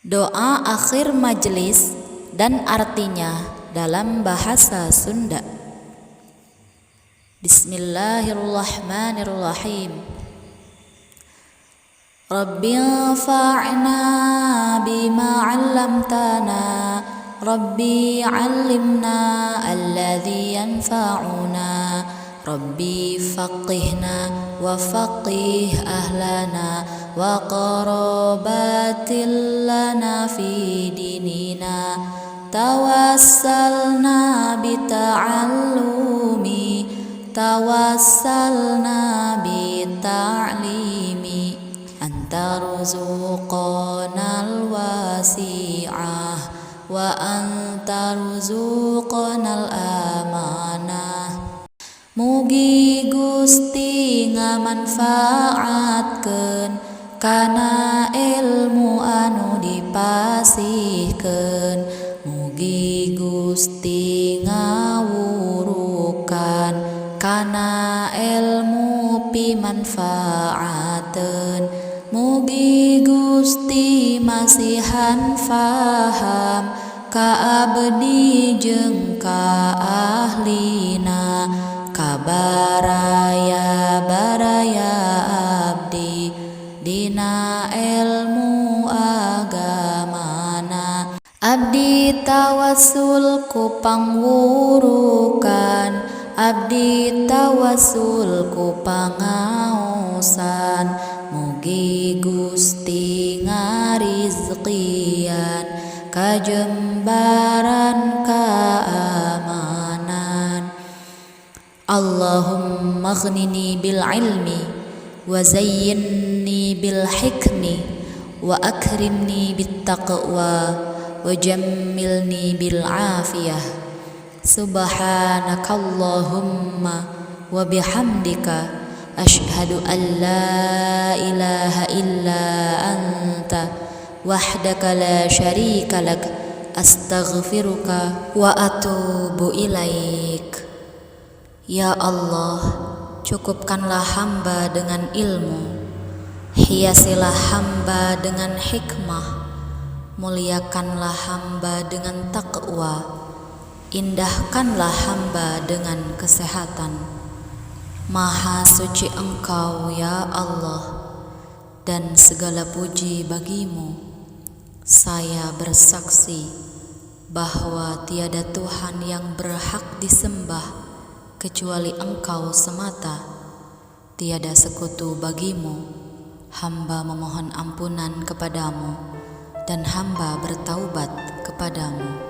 Doa akhir majelis dan artinya dalam bahasa Sunda. Bismillahirrahmanirrahim. Rabbi anfa'na bima 'allamtana, Rabbi 'allimna alladhi yanfa'una, Rabbi faqihna wa faqih ahlana wa qarabatil lana fi dinina, tawassalna bita'allumi, tawassalna bita'limi, anta ruzuqanal wasi'ah wa anta ruzuqanal amanah. Mugi Gusti ngamanfaatkeun kana ilmu anu dipasihkeun, mugi Gusti ngawurukan kana ilmu pimanfaateun, mugi Gusti masihan faham ka abdi jeung ka ahlina, kabaraya-baraya abdi dina ilmu agamana. Abdi tawassul ku pangwurukan, abdi tawassul ku pangaosan, mugi Gusti ngarizqian kajembaran kaamanan. Allahumma aghnini bil ilmi wa zayyinni bil hikmi wa akrimni bit taqwa wa jammilni bil afiyah. Subhanakallahumma wa bihamdika asyhadu an la ilaha illa anta wahdaka la syarika lak, astaghfiruka wa atubu ilaik. Ya Allah, cukupkanlah hamba dengan ilmu, hiasilah hamba dengan hikmah, muliakanlah hamba dengan taqwa, indahkanlah hamba dengan kesehatan. Maha suci Engkau ya Allah, dan segala puji bagimu. Saya bersaksi bahwa tiada Tuhan yang berhak disembah kecuali Engkau semata, tiada sekutu bagimu. Hamba memohon ampunan kepadamu dan hamba bertaubat kepadamu.